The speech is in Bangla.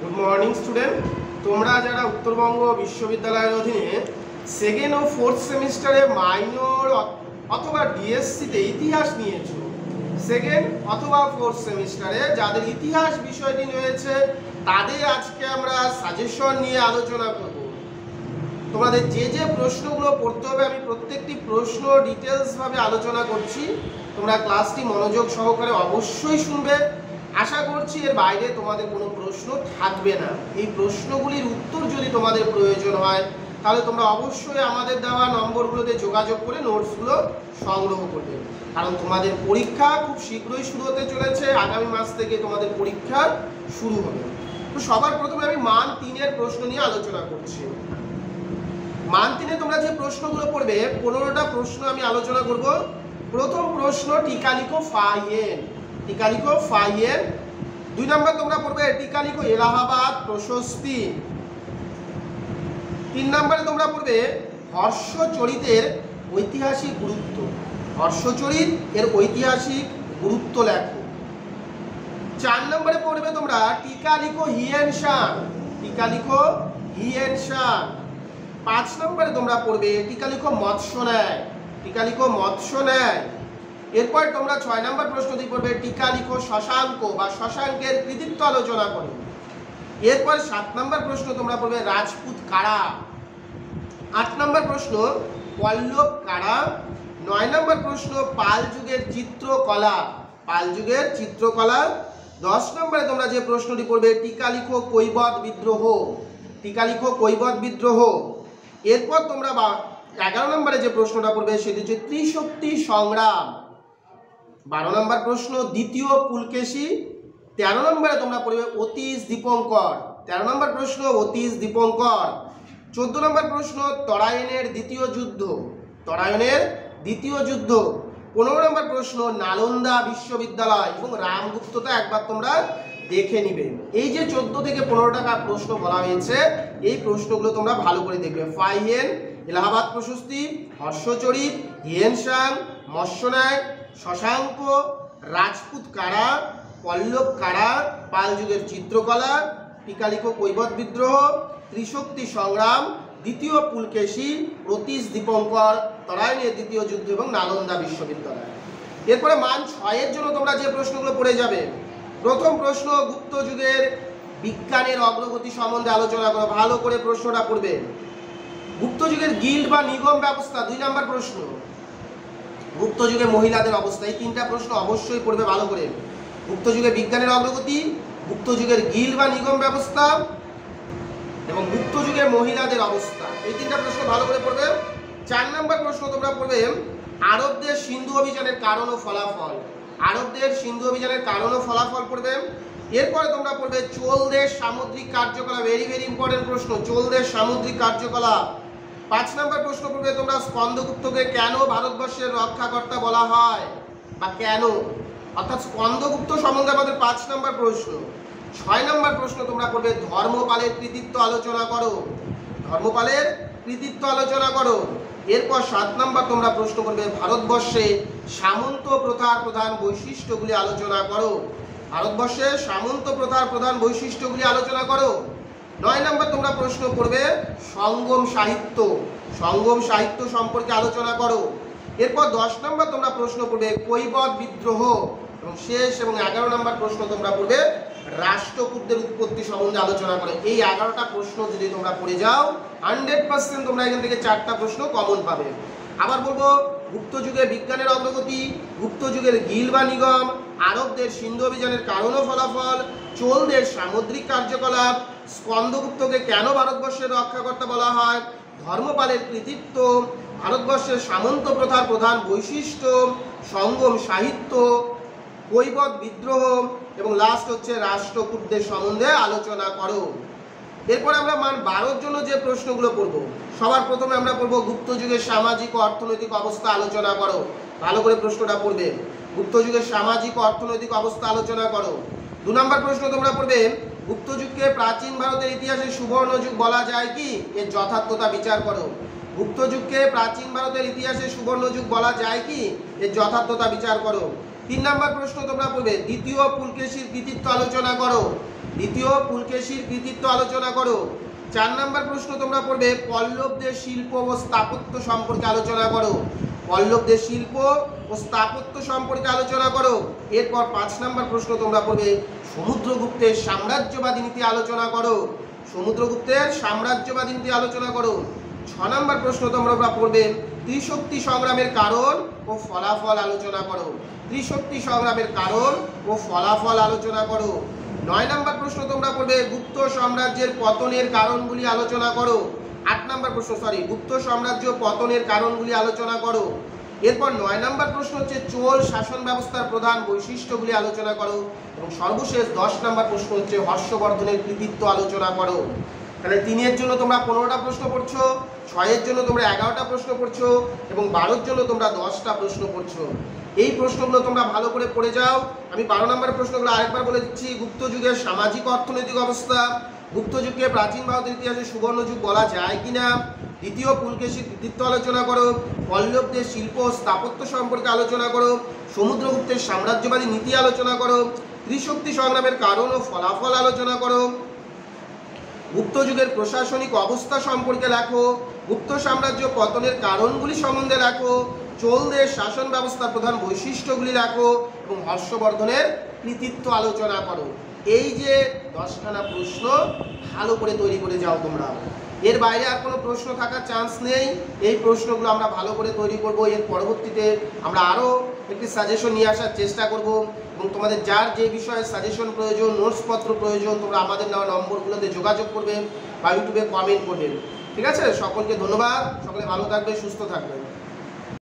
গুড মর্নিং স্টুডেন্ট, তোমরা যারা উত্তরবঙ্গ বিশ্ববিদ্যালয়ের অধীনে সেকেন্ড ও ফোর্থ সেমিস্টারে মাইনর অথবা ডিএসসিতে ইতিহাস নিয়েছো, সেকেন্ড অথবা ফোর্থ সেমিস্টারে যাদের ইতিহাস বিষয়টি রয়েছে তাদের আজকে আমরা সাজেশন নিয়ে আলোচনা করব। তোমাদের যে যে প্রশ্নগুলো পড়তে হবে আমি প্রত্যেকটি প্রশ্ন ডিটেলসভাবে আলোচনা করছি। তোমরা ক্লাসটি মনোযোগ সহকারে অবশ্যই শুনবে। আশা করছি এর বাইরে তোমাদের কোনো প্রশ্ন থাকবে না। এই প্রশ্নগুলির উত্তর যদি তোমাদের প্রয়োজন হয় তাহলে তোমরা অবশ্যই আমাদের দেওয়া নম্বরগুলোতে যোগাযোগ করে নোটসগুলো সংগ্রহ করবে, কারণ তোমাদের পরীক্ষা খুব শীঘ্রই শুরু হতে চলেছে। আগামী মাস থেকে তোমাদের পরীক্ষা শুরু হবে। তো সবার প্রথমে আমি মান 3-এর প্রশ্ন নিয়ে আলোচনা করছি। মান 3-এ তোমরা যে প্রশ্নগুলো পড়বে 15টা প্রশ্ন আমি আলোচনা করব। প্রথম প্রশ্ন টিকা লিখো ফাইয়েন, টিকা লিখো ফাইয়েন। 2 নম্বর তোমরা পড়বে টিকা লিখো এলাহাবাদ প্রশস্তি। 3 নম্বরে তোমরা পড়বে হর্ষচরিতের ঐতিহাসিক গুরুত্ব, হর্ষচরিত এর ঐতিহাসিক গুরুত্ব লেখো। 4 নম্বরে পড়বে তোমরা টিকা লিখো হিয়েনসাং, টিকা লিখো হিয়েনসাং। 5 নম্বরে তোমরা পড়বে টিকা লিখো মৎস্য ন্যায়, টিকা লিখো মৎস্য ন্যায়। এরপর তোমরা 6 নম্বর প্রশ্নটি পড়বে টিকা লিখো শশাঙ্ক বা শশাঙ্কের কৃতিত্ব আলোচনা করো। এরপর 7 নম্বর প্রশ্ন তোমরা পড়বে রাজপুত কারা। 8 নম্বর প্রশ্ন পল্লব কারা। 9 নম্বর প্রশ্ন পাল যুগের চিত্রকলা, পাল যুগের চিত্রকলা। 10 নম্বরে তোমরা যে প্রশ্নটি পড়বে টিকা লিখো কৈবত বিদ্রোহ, টিকা লিখো কৈবত বিদ্রোহ। এরপর তোমরা 11 নম্বরে যে প্রশ্নটা পড়বে সেটি হচ্ছে ত্রিশক্তি সংগ্রাম। 12 নম্বর প্রশ্ন দ্বিতীয় পুলকেশী। 13 নম্বরে তোমরা পড়বে অতীশ দীপঙ্কর, 13 নম্বর প্রশ্ন অতীশ দীপঙ্কর। 14 নম্বর প্রশ্ন তরায়ণের দ্বিতীয় যুদ্ধ, তরায়ণের দ্বিতীয় যুদ্ধ। 15 নম্বর প্রশ্ন নালন্দা বিশ্ববিদ্যালয় এবং রামগুপ্তটা একবার তোমরা দেখে নিবে। এই যে 14 থেকে 15 টাকা প্রশ্ন বলা হয়েছে এই প্রশ্নগুলো তোমরা ভালো করে দেখবে। ফাইয়েন, এলাহাবাদ প্রশস্তি, হর্ষচরিত, হিয়েনসাং, মৎস্য ন্যায়, শশাঙ্ক, রাজপুত কারা, পল্লব কারা, পাল যুগের চিত্রকলা, টিকা লিখো কৈবত বিদ্রোহ, ত্রিশক্তি সংগ্রাম, দ্বিতীয় পুলকেশী, অতীশ দীপঙ্কর, তরায়ণের দ্বিতীয় যুদ্ধ এবং নালন্দা বিশ্ববিদ্যালয়। এরপরে মান 6-এর জন্য তোমরা যে প্রশ্নগুলো পড়ে যাবে। প্রথম প্রশ্ন গুপ্ত যুগের বিজ্ঞানের অগ্রগতি সম্বন্ধে আলোচনা করো। ভালো করে প্রশ্নটা পড়বে। গুপ্ত যুগের গিল্ড বা নিগম ব্যবস্থা 2 নম্বর প্রশ্ন। গুপ্ত যুগে মহিলাদের অবস্থা, এই 3টা প্রশ্ন অবশ্যই পড়বে ভালো করে। গুপ্ত যুগে বিজ্ঞানের অগ্রগতি, গুপ্ত যুগের গিল্ড বা নিগম ব্যবস্থা এবং গুপ্ত যুগে মহিলাদের অবস্থা, এই 3টা প্রশ্ন ভালো করে পড়বে। 4 নম্বর প্রশ্ন তোমরা পড়বে আরবদের সিন্ধু অভিযানের কারণ ও ফলাফল, আরবদের সিন্ধু অভিযানের কারণ ও ফলাফল পড়বে। এরপরে তোমরা পড়বে চোলদের সামুদ্রিক কার্যকলাপ, ভেরি ভেরি ইম্পর্টেন্ট প্রশ্ন, চোলদের সামুদ্রিক কার্যকলাপ। 5 নম্বর প্রশ্ন পড়বে তোমরা স্কন্দগুপ্তকে কেন ভারতবর্ষের রক্ষাকর্তা বলা হয় বা কেন, অর্থাৎ স্কন্দগুপ্ত সম্বন্ধে আমাদের 5 নম্বর প্রশ্ন। 6 নম্বর প্রশ্ন তোমরা পড়বে ধর্মপালের কৃতিত্ব আলোচনা করো, ধর্মপালের কৃতিত্ব আলোচনা করো। এরপর 7 নম্বর তোমরা প্রশ্ন করবে ভারতবর্ষে সামন্ত প্রথার প্রধান বৈশিষ্ট্যগুলি আলোচনা করো, ভারতবর্ষে সামন্ত প্রথার প্রধান বৈশিষ্ট্যগুলি আলোচনা করো। 9 নম্বর তোমরা প্রশ্ন করবে সঙ্গম সাহিত্য, সঙ্গম সাহিত্য সম্পর্কে আলোচনা করো। এরপর 10 নম্বর তোমরা প্রশ্ন করবে কৈবত বিদ্রোহ এবং শেষ এবং 11 নম্বর প্রশ্ন তোমরা পড়বে রাষ্ট্রকূটদের উৎপত্তি সম্বন্ধে আলোচনা করে। এই 11টা প্রশ্ন যদি তোমরা পড়ে যাও 100% তোমরা এখান থেকে 4টা প্রশ্ন কমন পাবে। আবার বলবো গুপ্ত যুগে বিজ্ঞানের অগ্রগতি, গুপ্ত যুগের গিল্ড বা নিগম, আরবদের সিন্ধু অভিযানের কারণ ও ফলাফল, চোলদের সামুদ্রিক কার্যকলাপ, স্কন্দগুপ্তকে কেন ভারতবর্ষের রক্ষাকর্তা বলা হয়, ধর্মপালের কৃতিত্ব, ভারতবর্ষের সামন্ত প্রথার প্রধান বৈশিষ্ট্য, সঙ্গম সাহিত্য, কৈবত বিদ্রোহ এবং লাস্ট হচ্ছে রাষ্ট্রকূটদের সম্বন্ধে আলোচনা করো। এরপরে আমরা মান 12-র জন্য যে প্রশ্নগুলো পড়ব, সবার প্রথমে আমরা পড়ব গুপ্ত যুগের সামাজিক ও অর্থনৈতিক অবস্থা আলোচনা করো। ভালো করে প্রশ্নটা পড়বে, গুপ্ত যুগের সামাজিক ও অর্থনৈতিক অবস্থা আলোচনা করো। 2 নম্বর প্রশ্ন তোমরা পড়বে গুপ্ত যুগকে প্রাচীন ভারতের ইতিহাসে সুবর্ণ যুগ বলা যায় কি, এর যথার্থতা বিচার করো। গুপ্ত যুগকে প্রাচীন ভারতের ইতিহাসে সুবর্ণ যুগ বলা যায় কি, এর যথার্থতা বিচার করো। 3 নম্বর প্রশ্ন তোমরা পড়বে দ্বিতীয় পুলকেশীর কৃতিত্ব আলোচনা করো। দ্বিতীয় পুলকেশীর কৃতিত্ব আলোচনা করো। 4 নম্বর প্রশ্ন তোমরা পড়বে পল্লবদের শিল্প ও স্থাপত্য সম্পর্কে আলোচনা করো। পল্লবদের শিল্প ও স্থাপত্য সম্পর্কে আলোচনা করো। এরপর 5 নম্বর প্রশ্ন তোমরা পড়বে সমুদ্রগুপ্তের সাম্রাজ্যবাদী নীতি আলোচনা করো। সমুদ্রগুপ্তের সাম্রাজ্যবাদী নীতি আলোচনা করো। 6 নম্বর প্রশ্ন তোমরা পড়বে ত্রিশক্তি সংগ্রামের কারণ ও ফলাফল আলোচনা করো। ত্রিশক্তি সংগ্রামের কারণ ও ফলাফল আলোচনা করো। 9 নম্বর প্রশ্ন তোমরা পড়বে গুপ্ত সাম্রাজ্যের পতনের কারণগুলি আলোচনা করো। 8 নম্বর প্রশ্ন গুপ্ত সাম্রাজ্য পতনের কারণগুলি আলোচনা করো। এরপর 9 নম্বর প্রশ্ন হচ্ছে চোল শাসন ব্যবস্থার প্রধান বৈশিষ্ট্যগুলি আলোচনা করো। এবং সর্বশেষ 10 নম্বর প্রশ্ন হচ্ছে হর্ষবর্ধনের কৃতিত্ব আলোচনা করো। তাহলে 3 এর জন্য তোমরা 15টা প্রশ্ন পড়ছো, 6 এর জন্য তোমরা 11টা প্রশ্ন পড়ছো এবং 12 এর জন্য তোমরা 10টা প্রশ্ন পড়ছো। এই প্রশ্নগুলো তোমরা ভালো করে পড়ে যাও। আমি 12 নম্বরের প্রশ্নগুলো আরেকবার বলে দিচ্ছি। গুপ্ত যুগের সামাজিক অর্থনৈতিক অবস্থা, গুপ্ত যুগকে প্রাচীন ভারতের ইতিহাসে সুবর্ণ যুগ বলা যায় কিনা, দ্বিতীয় পুলকেশীর কৃতিত্ব আলোচনা করো, পল্লবদের শিল্প ও স্থাপত্য সম্পর্কে আলোচনা করো, সমুদ্রগুপ্তের সাম্রাজ্যবাদী নীতি আলোচনা করো, ত্রিশক্তি সংগ্রামের কারণ ও ফলাফল আলোচনা করো, গুপ্ত যুগের প্রশাসনিক অবস্থা সম্পর্কে লেখো, গুপ্ত সাম্রাজ্য পতনের কারণগুলি সম্বন্ধে লেখো, চোলদের শাসন ব্যবস্থার প্রধান বৈশিষ্ট্যগুলি লেখো এবং হর্ষবর্ধনের কৃতিত্ব আলোচনা করো। এই যে 10খানা প্রশ্ন ভালো করে তৈরি করে যাও তোমরা। এর বাইরে আর কোনো প্রশ্ন থাকার চান্স নেই। এই প্রশ্নগুলো আমরা ভালো করে তৈরি করব। এর পরবর্তীতে আমরা আরও একটি সাজেশন নিয়ে আসার চেষ্টা করব এবং তোমাদের যার যে বিষয়ে সাজেশন প্রয়োজন, নোটসপত্র প্রয়োজন, তোমরা আমাদের নেওয়া নম্বরগুলোতে যোগাযোগ করবে বা ইউটিউবে কমেন্ট করবেন। ঠিক আছে, সকলকে ধন্যবাদ। সকলে ভালো থাকবে, সুস্থ থাকবে।